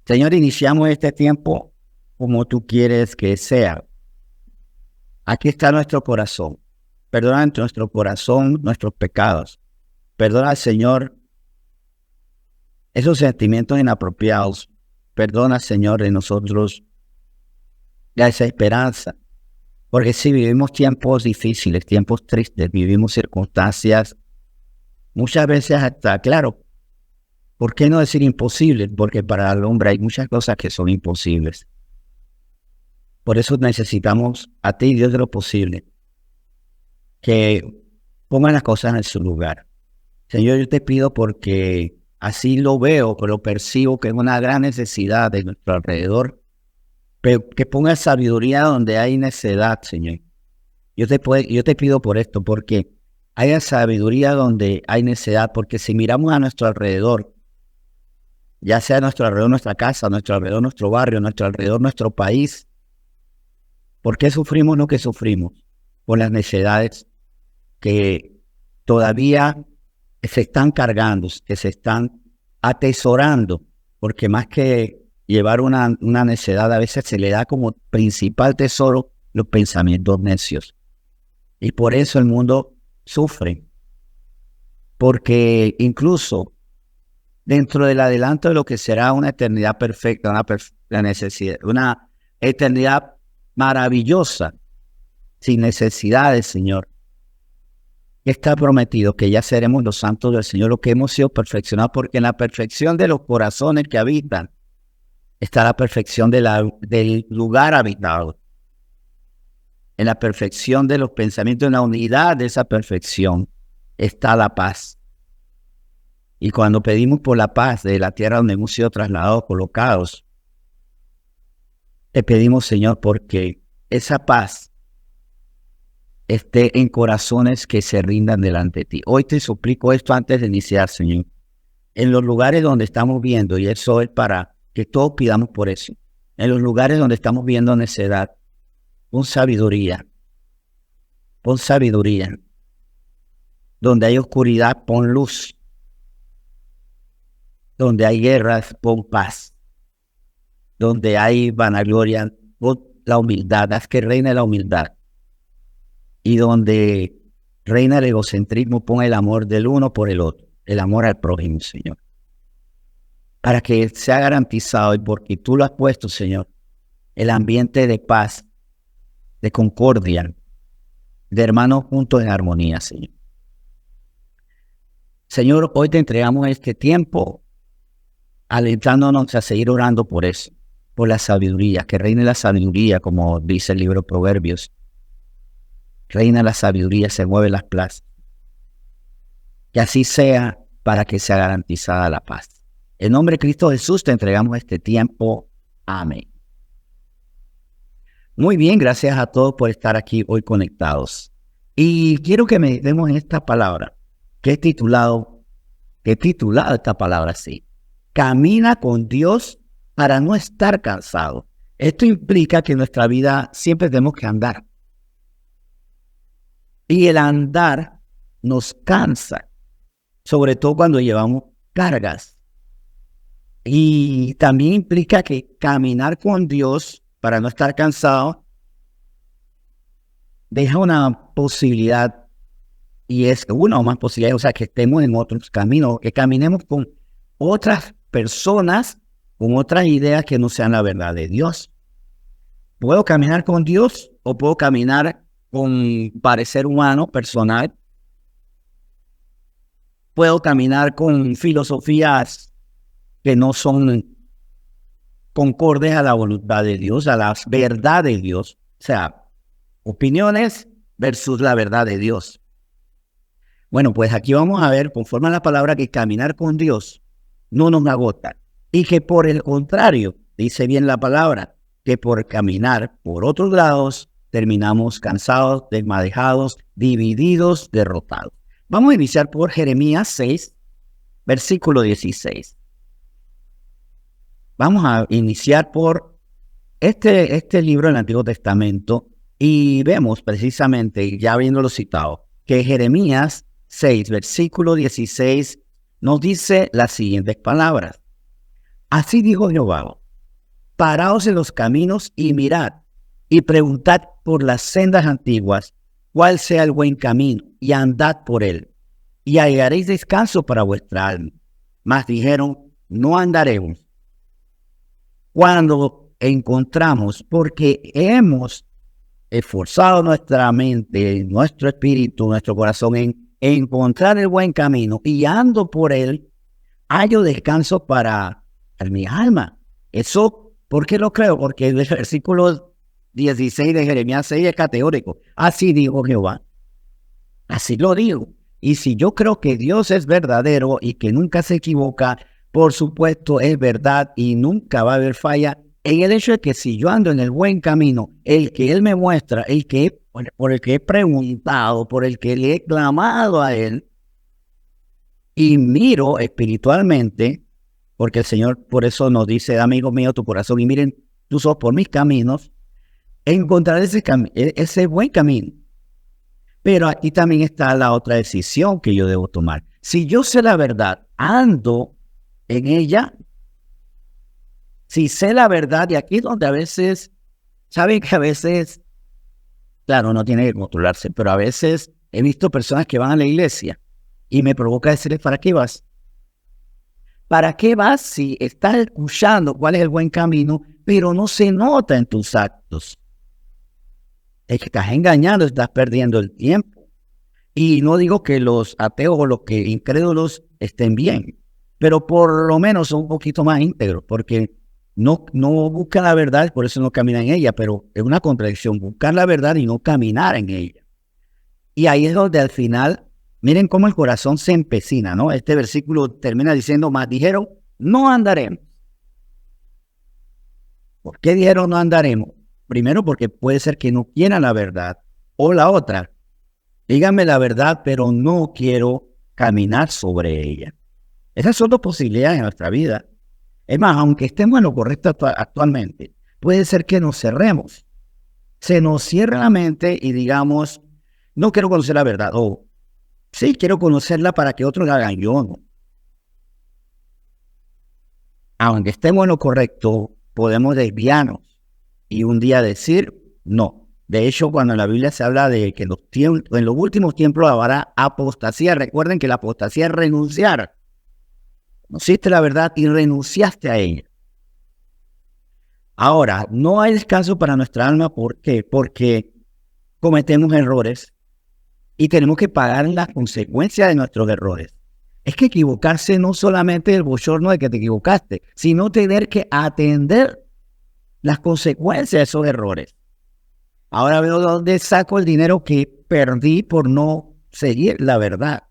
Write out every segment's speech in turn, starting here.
Señor, iniciamos este tiempo como tú quieres que sea. Aquí está nuestro corazón. Perdona en nuestro corazón nuestros pecados. Perdona, Señor, esos sentimientos inapropiados. Perdona, Señor, en nosotros la desesperanza. Porque si vivimos tiempos difíciles, tiempos tristes, vivimos circunstancias, muchas veces hasta, claro, ¿por qué no decir imposibles? Porque para el hombre hay muchas cosas que son imposibles. Por eso necesitamos a ti, Dios de lo posible, que pongan las cosas en su lugar. Señor, yo te pido porque así lo veo, pero percibo que es una gran necesidad de nuestro alrededor, pero que ponga sabiduría donde hay necedad, Señor. Yo te pido por esto, porque haya sabiduría donde hay necedad, porque si miramos a nuestro alrededor, ya sea a nuestro alrededor nuestra casa, a nuestro alrededor nuestro barrio, a nuestro alrededor nuestro país, ¿por qué sufrimos lo que sufrimos? Por las necesidades que todavía se están cargando, que se están atesorando, porque más que llevar una necedad, a veces se le da como principal tesoro los pensamientos necios. Y por eso el mundo sufre, porque incluso dentro del adelanto de lo que será una eternidad perfecta, una eternidad maravillosa, sin necesidades, Señor, está prometido que ya seremos los santos del Señor, los que hemos sido perfeccionados, porque en la perfección de los corazones que habitan está la perfección del lugar habitado. En la perfección de los pensamientos, en la unidad de esa perfección, está la paz. Y cuando pedimos por la paz de la tierra donde hemos sido trasladados, colocados, te pedimos, Señor, porque esa paz esté en corazones que se rindan delante de ti. Hoy te suplico esto antes de iniciar, Señor. En los lugares donde estamos viendo, y eso es para que todos pidamos por eso, en los lugares donde estamos viendo necedad, pon sabiduría. Donde hay oscuridad, pon luz. Donde hay guerras, pon paz. Donde hay vanagloria, pon la humildad. Haz que reine la humildad. Y donde reina el egocentrismo, pon el amor del uno por el otro. El amor al prójimo, Señor. Para que sea garantizado, y porque tú lo has puesto, Señor, el ambiente de paz, de concordia, de hermanos juntos en armonía, Señor. Señor, hoy te entregamos este tiempo, alentándonos a seguir orando por eso, por la sabiduría, que reine la sabiduría, como dice el libro de Proverbios. Reina la sabiduría, se mueven las plazas. Que así sea, para que sea garantizada la paz. En nombre de Cristo Jesús te entregamos este tiempo. Amén. Muy bien, gracias a todos por estar aquí hoy conectados. Y quiero que meditemos en esta palabra, que he titulado esta palabra así: camina con Dios para no estar cansado. Esto implica que en nuestra vida siempre tenemos que andar. Y el andar nos cansa, sobre todo cuando llevamos cargas. Y también implica que caminar con Dios para no estar cansado deja una posibilidad, y es una o más posibilidades, o sea, que estemos en otros caminos, que caminemos con otras personas, con otras ideas que no sean la verdad de Dios. ¿Puedo caminar con Dios o puedo caminar con parecer humano, personal? ¿Puedo caminar con filosofías que no son concordes a la voluntad de Dios, a la verdad de Dios? O sea, opiniones versus la verdad de Dios. Bueno, pues aquí vamos a ver, conforme a la palabra, que caminar con Dios no nos agota. Y que por el contrario, dice bien la palabra, que por caminar por otros lados terminamos cansados, desmadejados, divididos, derrotados. Vamos a iniciar por Jeremías 6, versículo 16. Vamos a iniciar por este libro del Antiguo Testamento y vemos precisamente, ya habiéndolo citado, que Jeremías 6, versículo 16 nos dice las siguientes palabras: Así dijo Jehová: paraos en los caminos y mirad, y preguntad por las sendas antiguas, cuál sea el buen camino, y andad por él, y hallaréis descanso para vuestra alma. Mas dijeron: no andaremos. Cuando encontramos, porque hemos esforzado nuestra mente, nuestro espíritu, nuestro corazón en encontrar el buen camino y ando por él, hallo descanso para mi alma. Eso, ¿por qué lo creo? Porque el versículo 16 de Jeremías 6 es categórico. Así dijo Jehová. Así lo digo. Y si yo creo que Dios es verdadero y que nunca se equivoca, por supuesto es verdad y nunca va a haber falla en el hecho de que si yo ando en el buen camino, el que Él me muestra, por el que he preguntado, por el que le he clamado a Él, y miro espiritualmente, porque el Señor por eso nos dice: amigo mío, tu corazón y miren tus ojos por mis caminos, encontrar ese buen camino. Pero aquí también está la otra decisión que yo debo tomar. Si yo sé la verdad, ando en ella. Si sé la verdad, y aquí es donde a veces, saben que a veces, claro, no tiene que controlarse, pero a veces he visto personas que van a la iglesia y me provoca decirles: ¿para qué vas? ¿Para qué vas si estás escuchando cuál es el buen camino, pero no se nota en tus actos? Es que estás engañando, estás perdiendo el tiempo. Y no digo que los ateos o los que incrédulos estén bien, pero por lo menos son un poquito más íntegros, porque no buscan la verdad, por eso no caminan en ella, pero es una contradicción, buscar la verdad y no caminar en ella. Y ahí es donde al final, miren cómo el corazón se empecina, ¿no? Este versículo termina diciendo: mas dijeron, no andaremos. ¿Por qué dijeron no andaremos? Primero, porque puede ser que no quieran la verdad, o la otra: díganme la verdad, pero no quiero caminar sobre ella. Esas son dos posibilidades en nuestra vida. Es más, aunque estemos en lo correcto actualmente, puede ser que nos cerremos. Se nos cierra la mente y digamos: no quiero conocer la verdad. O sí, quiero conocerla para que otros la hagan, yo no. Aunque estemos en lo correcto, podemos desviarnos y un día decir no. De hecho, cuando en la Biblia se habla de que en los últimos tiempos habrá apostasía, recuerden que la apostasía es renunciar. Conociste la verdad y renunciaste a ella. Ahora, no hay descanso para nuestra alma. ¿Por qué? Porque cometemos errores y tenemos que pagar las consecuencias de nuestros errores. Es que equivocarse no solamente es el bochorno de que te equivocaste, sino tener que atender las consecuencias de esos errores. Ahora veo de dónde saco el dinero que perdí por no seguir la verdad.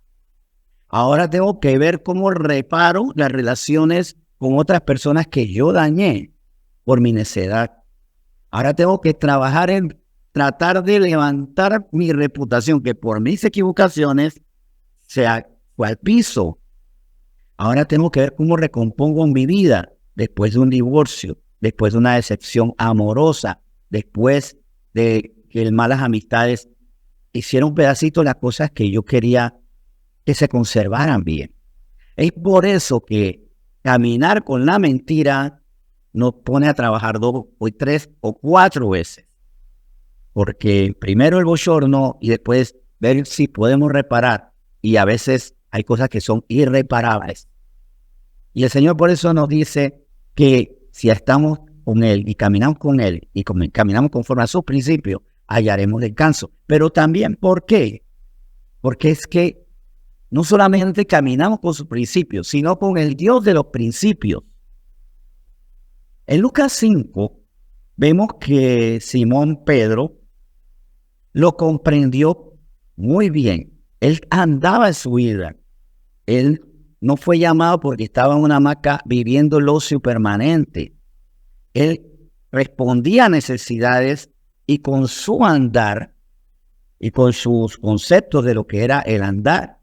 Ahora tengo que ver cómo reparo las relaciones con otras personas que yo dañé por mi necedad. Ahora tengo que trabajar en tratar de levantar mi reputación, que por mis equivocaciones se fue al piso. Ahora tengo que ver cómo recompongo mi vida después de un divorcio, después de una decepción amorosa, después de que malas amistades hicieron pedacitos las cosas que yo quería que se conservaran bien. Es por eso que caminar con la mentira nos pone a trabajar 2 o 3 o 4 veces. Porque primero el bochorno y después ver si podemos reparar. Y a veces hay cosas que son irreparables. Y el Señor por eso nos dice que si estamos con Él y caminamos con Él y caminamos conforme a sus principios, hallaremos descanso. Pero también, ¿por qué? Porque es que no solamente caminamos con sus principios, sino con el Dios de los principios. En Lucas 5 vemos que Simón Pedro lo comprendió muy bien. Él andaba en su vida. Él no fue llamado porque estaba en una hamaca viviendo el ocio permanente. Él respondía a necesidades y con su andar y con sus conceptos de lo que era el andar,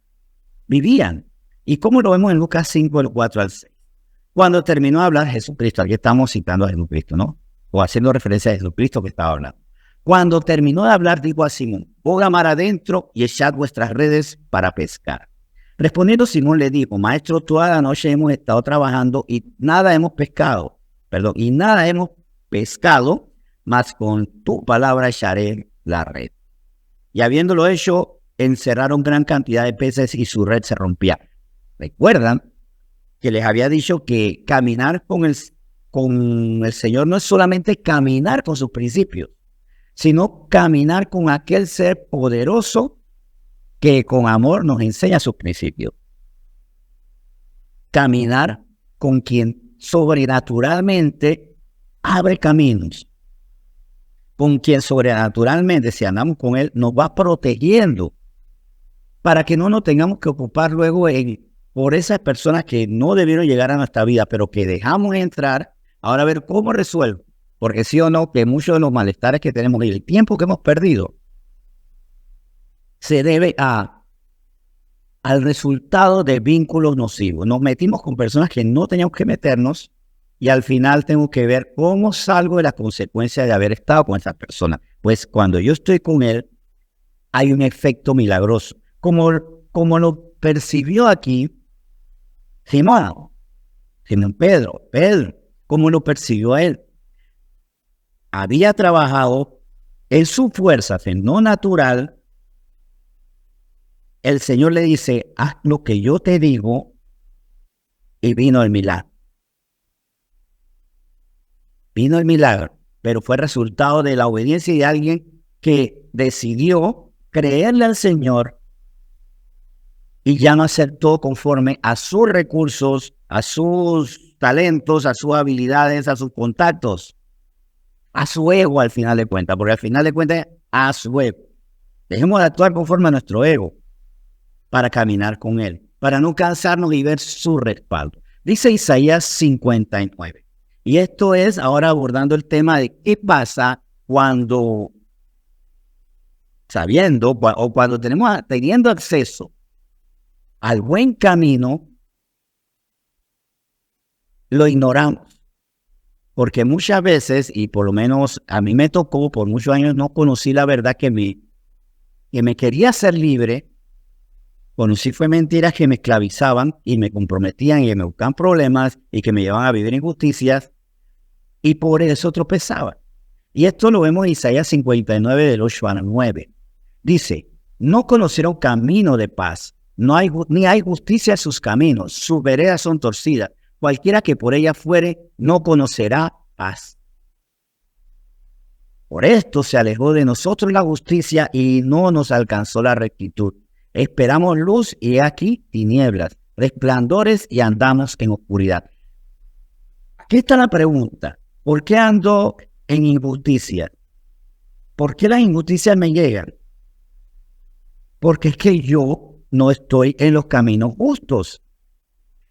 vivían. ¿Y cómo lo vemos en Lucas 5, del 4 al 6? Cuando terminó de hablar Jesucristo, aquí estamos citando a Jesucristo, ¿no? O haciendo referencia a Jesucristo que estaba hablando. Cuando terminó de hablar, dijo a Simón: ponga mar adentro y echad vuestras redes para pescar. Respondiendo Simón le dijo, maestro, toda la noche hemos estado trabajando y nada hemos pescado, mas con tu palabra echaré la red. Y habiéndolo hecho, encerraron gran cantidad de peces y su red se rompía. ¿Recuerdan que les había dicho que caminar con el Señor no es solamente caminar con sus principios, sino caminar con aquel ser poderoso que con amor nos enseña sus principios? Caminar con quien sobrenaturalmente abre caminos, con quien sobrenaturalmente, si andamos con él, nos va protegiendo para que no nos tengamos que ocupar luego por esas personas que no debieron llegar a nuestra vida, pero que dejamos entrar. Ahora a ver cómo resuelvo, porque sí o no, que muchos de los malestares que tenemos y el tiempo que hemos perdido se debe al resultado de vínculos nocivos. Nos metimos con personas que no teníamos que meternos y al final tengo que ver cómo salgo de las consecuencias de haber estado con esa persona. Pues cuando yo estoy con él, hay un efecto milagroso. Como lo percibió aquí Simón Pedro, como lo percibió él. Había trabajado en su fuerza, no natural. El Señor le dice, haz lo que yo te digo, y vino el milagro. Vino el milagro, pero fue resultado de la obediencia de alguien que decidió creerle al Señor y ya no aceptó conforme a sus recursos, a sus talentos, a sus habilidades, a sus contactos, a su ego al final de cuentas, porque al final de cuentas a su ego. Dejemos de actuar conforme a nuestro ego para caminar con él, para no cansarnos y ver su respaldo. Dice Isaías 59. Y esto es ahora abordando el tema de qué pasa cuando, sabiendo o cuando teniendo acceso al buen camino, lo ignoramos. Porque muchas veces, y por lo menos a mí me tocó, por muchos años no conocí la verdad que me quería ser libre. Conocí fue mentiras que me esclavizaban y me comprometían y me buscaban problemas y que me llevaban a vivir injusticias y por eso tropezaba. Y esto lo vemos en Isaías 59 del 8 al 9. Dice, no conocieron camino de paz, ni hay justicia en sus caminos, sus veredas son torcidas. Cualquiera que por ella fuere no conocerá paz. Por esto se alejó de nosotros la justicia y no nos alcanzó la rectitud. Esperamos luz y aquí tinieblas, resplandores y andamos en oscuridad. Aquí está la pregunta. ¿Por qué ando en injusticia? ¿Por qué las injusticias me llegan? Porque es que yo no estoy en los caminos justos.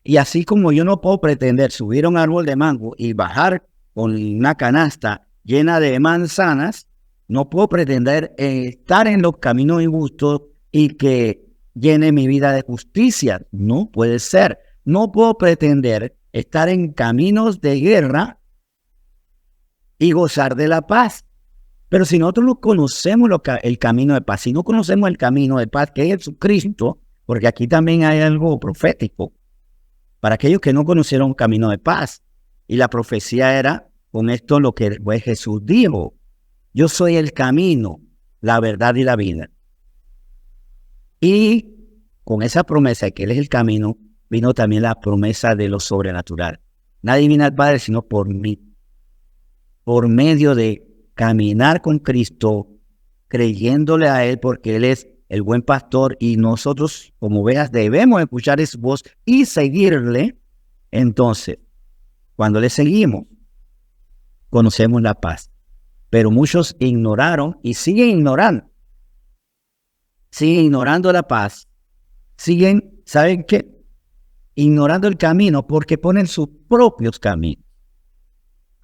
Y así como yo no puedo pretender subir a un árbol de mango y bajar con una canasta llena de manzanas, no puedo pretender estar en los caminos injustos y que llene mi vida de justicia. No puede ser. No puedo pretender estar en caminos de guerra y gozar de la paz. Pero si nosotros no conocemos el camino de paz, si no conocemos el camino de paz que es Jesucristo, porque aquí también hay algo profético para aquellos que no conocieron camino de paz. Y la profecía era con esto lo que pues, Jesús dijo: yo soy el camino, la verdad y la vida. Y con esa promesa de que Él es el camino, vino también la promesa de lo sobrenatural. Nadie viene al Padre sino por mí. Por medio de caminar con Cristo, creyéndole a Él porque Él es el buen pastor y nosotros como ovejas debemos escuchar su voz y seguirle. Entonces, cuando le seguimos, conocemos la paz. Pero muchos ignoraron y siguen ignorando. Siguen ignorando la paz. Siguen, ¿saben qué? Ignorando el camino porque ponen sus propios caminos.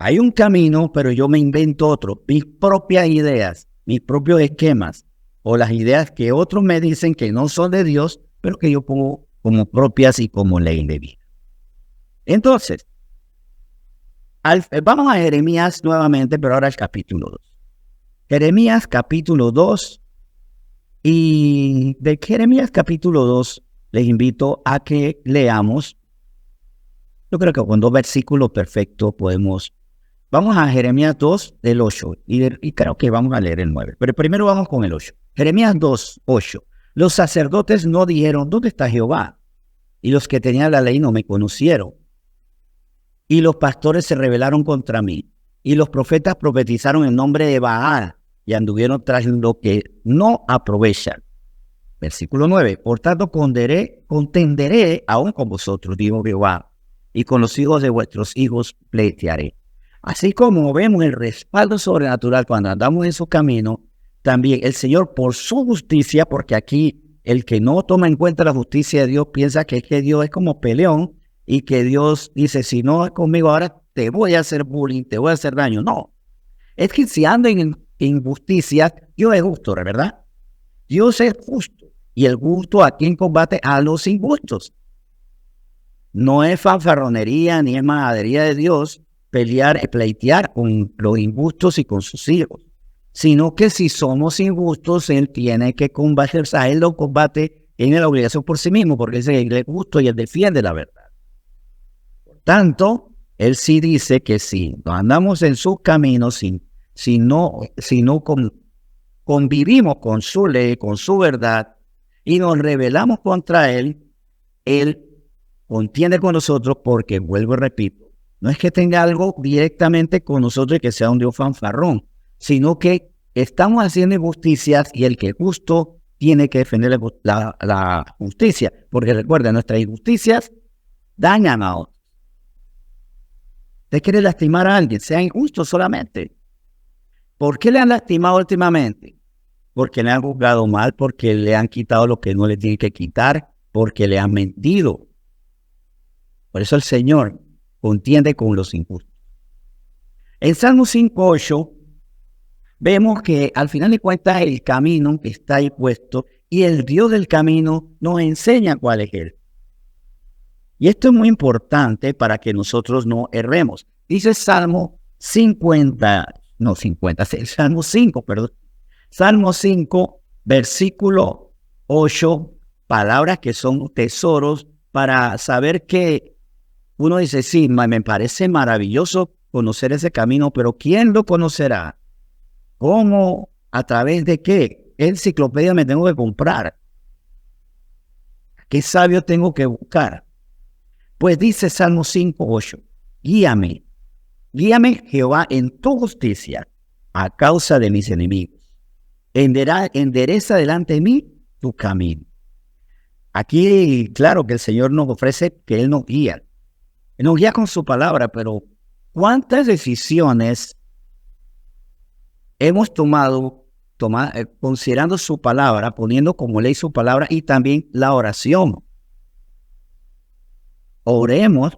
Hay un camino, pero yo me invento otro. Mis propias ideas, mis propios esquemas o las ideas que otros me dicen que no son de Dios, pero que yo pongo como propias y como ley de vida. Entonces, vamos a Jeremías nuevamente, pero ahora al capítulo 2. Jeremías capítulo 2. Y de Jeremías capítulo 2 les invito a que leamos. Yo creo que con 2 versículos perfectos podemos. Vamos a Jeremías 2, del 8, y creo que vamos a leer el 9. Pero primero vamos con el 8. Jeremías 2, 8. Los sacerdotes no dijeron, ¿dónde está Jehová? Y los que tenían la ley no me conocieron. Y los pastores se rebelaron contra mí. Y los profetas profetizaron en nombre de Baal y anduvieron tras lo que no aprovechan. Versículo 9. Por tanto, contenderé aún con vosotros, dijo Jehová, y con los hijos de vuestros hijos pleitearé. Así como vemos el respaldo sobrenatural cuando andamos en su camino, también el Señor por su justicia, porque aquí el que no toma en cuenta la justicia de Dios piensa que Dios es como peleón y que Dios dice, si no es conmigo ahora te voy a hacer bullying, te voy a hacer daño. No, es que si ando en injusticia, Dios es justo, ¿verdad? Dios es justo. Y el justo a quien combate a los injustos. No es fanfarronería ni es majadería de Dios pleitear con los injustos y con sus hijos, sino que si somos injustos, Él tiene que combatir, o sea, Él lo combate, tiene la obligación por sí mismo, porque Él es justo y Él defiende la verdad. Por tanto, Él sí dice que si no andamos en sus caminos, si no convivimos con su ley, con su verdad, y nos rebelamos contra Él, Él contiende con nosotros porque, vuelvo y repito, no es que tenga algo directamente con nosotros y que sea un Dios fanfarrón, sino que estamos haciendo injusticias y el que es justo tiene que defender la justicia. Porque recuerden, nuestras injusticias dañan a otros. Usted quiere lastimar a alguien, sea injusto solamente. ¿Por qué le han lastimado últimamente? Porque le han juzgado mal, porque le han quitado lo que no le tienen que quitar, porque le han mentido. Por eso el Señor contiende con los injustos. En Salmo 5:8 vemos que al final de cuentas el camino está ahí puesto y el Dios del camino nos enseña cuál es Él. Y esto es muy importante para que nosotros no erremos. Dice Salmo 5, versículo 8, palabras que son tesoros para saber que uno dice, sí, me parece maravilloso conocer ese camino, pero ¿quién lo conocerá? ¿Cómo? ¿A través de qué? ¿Qué enciclopedia me tengo que comprar? ¿Qué sabio tengo que buscar? Pues dice Salmo 5:8, guíame Jehová en tu justicia a causa de mis enemigos. Endereza delante de mí tu camino. Aquí, claro que el Señor nos ofrece que Él nos guía. Él nos guía con su palabra, pero ¿cuántas decisiones hemos tomado considerando su palabra, poniendo como ley su palabra y también la oración? Oremos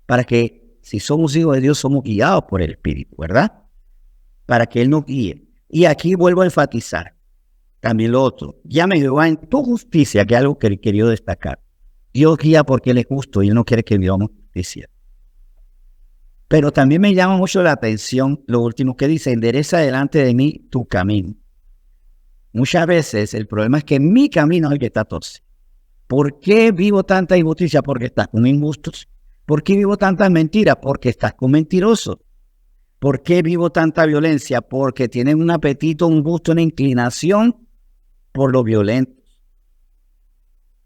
para que, si somos hijos de Dios, somos guiados por el Espíritu, ¿verdad? Para que Él nos guíe. Y aquí vuelvo a enfatizar también lo otro. Guíame Jehová en tu justicia, que es algo que he querido destacar. Dios guía porque Él es justo y Él no quiere que vivamos justicia. Pero también me llama mucho la atención lo último que dice, endereza delante de mí tu camino. Muchas veces el problema es que mi camino es el que está torcido. ¿Por qué vivo tanta injusticia? Porque estás con injustos. ¿Por qué vivo tantas mentiras? Porque estás con mentirosos. ¿Por qué vivo tanta violencia? Porque tienen un apetito, un gusto, una inclinación por lo violento.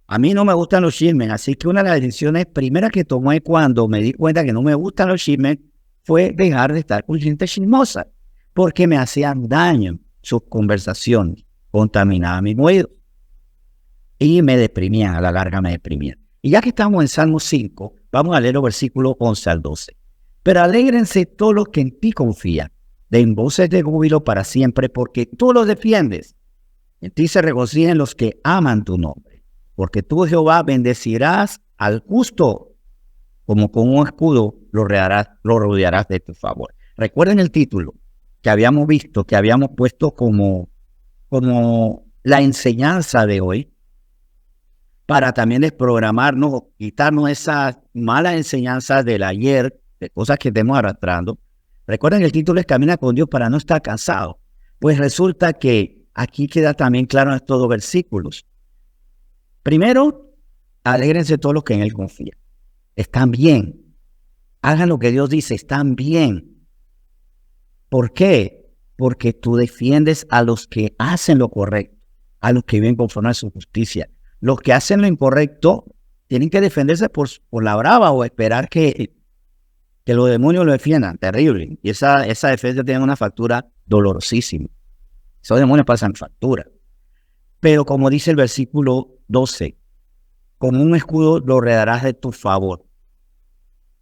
A mí no me gustan los chismes, así que una de las decisiones primeras que tomé cuando me di cuenta que no me gustan los chismes fue dejar de estar con gente chismosa, porque me hacían daño sus conversaciones, contaminaban mi oído y me deprimían, a la larga me deprimían. Y ya que estamos en Salmo 5, vamos a leer los versículos 11 al 12. Pero alégrense todos los que en ti confían, den voces de júbilo para siempre, porque tú los defiendes. En ti se regocijan los que aman tu nombre. Porque tú, Jehová, bendecirás al justo, como con un escudo lo rodearás de tu favor. Recuerden el título que habíamos visto, que habíamos puesto como la enseñanza de hoy, para también desprogramarnos, quitarnos esas malas enseñanzas del ayer, de cosas que estemos arrastrando. Recuerden que el título es Camina con Dios para no estar cansado. Pues resulta que aquí queda también claro en estos 2 versículos. Primero, Alégrense todos los que en Él confían. Están bien. Hagan lo que Dios dice, están bien. ¿Por qué? Porque tú defiendes a los que hacen lo correcto, a los que viven conforme a su justicia. Los que hacen lo incorrecto tienen que defenderse por la brava o esperar que los demonios lo defiendan. Terrible. Y esa defensa tiene una factura dolorosísima. Esos demonios pasan factura. Pero como dice el versículo 12, con un escudo lo rodearás de tu favor.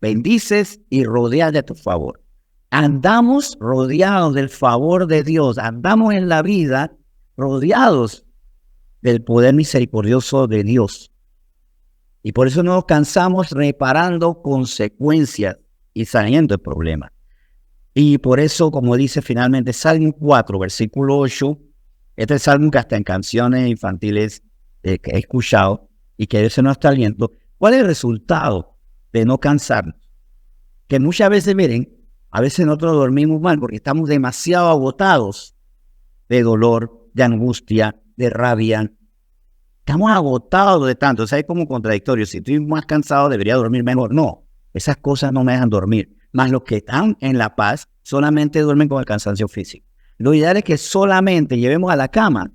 Bendices y rodeas de tu favor. Andamos rodeados del favor de Dios. Andamos en la vida rodeados del poder misericordioso de Dios. Y por eso no nos cansamos reparando consecuencias y saliendo del problema. Y por eso, como dice finalmente Salmo 4, versículo 8, este es el salmo que hasta en canciones infantiles que he escuchado y que ese no está aliento. ¿Cuál es el resultado de no cansarnos? Que muchas veces, miren, a veces nosotros dormimos mal porque estamos demasiado agotados de dolor, de angustia, de rabia. Estamos agotados de tanto. O sea, es como contradictorio. Si estoy más cansado, debería dormir mejor. No, esas cosas no me dejan dormir. Más los que están en la paz solamente duermen con el cansancio físico. Lo ideal es que solamente llevemos a la cama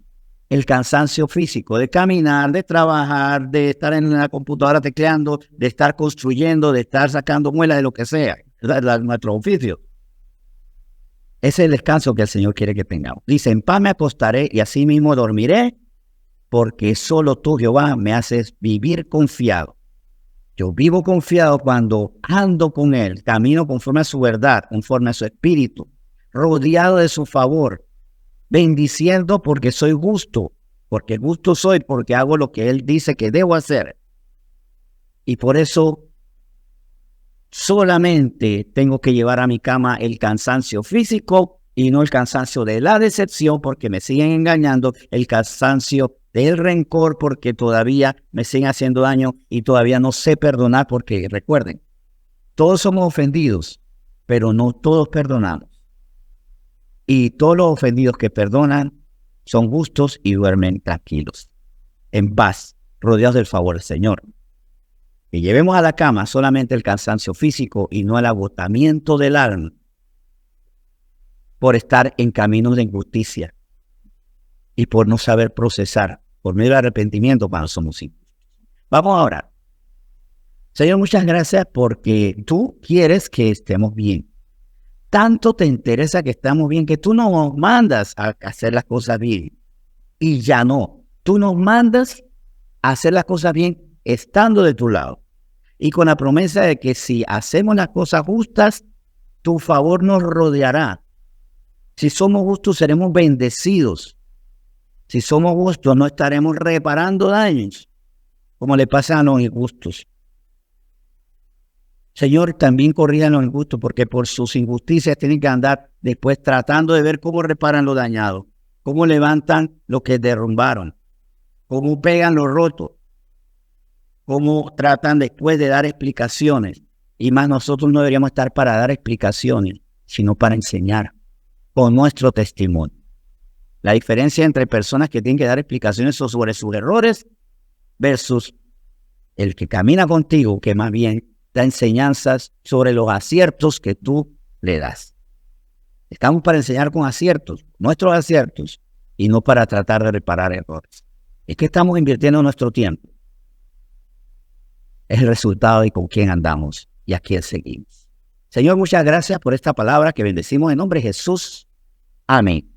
el cansancio físico de caminar, de trabajar, de estar en la computadora tecleando, de estar construyendo, de estar sacando muelas, de lo que sea, nuestro oficio. Ese es el descanso que el Señor quiere que tengamos. Dice, en paz me acostaré y así mismo dormiré, porque solo tú, Jehová, me haces vivir confiado. Yo vivo confiado cuando ando con Él, camino conforme a su verdad, conforme a su espíritu, rodeado de su favor, bendiciendo porque soy justo, porque justo soy, porque hago lo que Él dice que debo hacer. Y por eso solamente tengo que llevar a mi cama el cansancio físico y no el cansancio de la decepción, porque me siguen engañando, el cansancio del rencor, porque todavía me siguen haciendo daño y todavía no sé perdonar, porque recuerden, todos somos ofendidos, pero no todos perdonamos. Y todos los ofendidos que perdonan son justos y duermen tranquilos, en paz, rodeados del favor del Señor. Que llevemos a la cama solamente el cansancio físico y no el agotamiento del alma por estar en caminos de injusticia y por no saber procesar por medio del arrepentimiento cuando somos injustos. Vamos a orar. Señor, muchas gracias porque tú quieres que estemos bien. Tanto te interesa que estemos bien que tú nos mandas a hacer las cosas bien. Y ya no. Tú nos mandas a hacer las cosas bien estando de tu lado. Y con la promesa de que si hacemos las cosas justas, tu favor nos rodeará. Si somos justos, seremos bendecidos. Si somos justos, no estaremos reparando daños, como le pasa a los injustos. Señor, también corríjan los injustos, porque por sus injusticias tienen que andar después tratando de ver cómo reparan lo dañado, cómo levantan lo que derrumbaron, cómo pegan lo roto, cómo tratan después de dar explicaciones. Y más nosotros no deberíamos estar para dar explicaciones, sino para enseñar con nuestro testimonio. La diferencia entre personas que tienen que dar explicaciones sobre sus errores versus el que camina contigo, que más bien da enseñanzas sobre los aciertos que tú le das. Estamos para enseñar con aciertos, nuestros aciertos, y no para tratar de reparar errores. Es que estamos invirtiendo nuestro tiempo. Es el resultado de con quién andamos y a quién seguimos. Señor, muchas gracias por esta palabra que bendecimos en nombre de Jesús. Amén.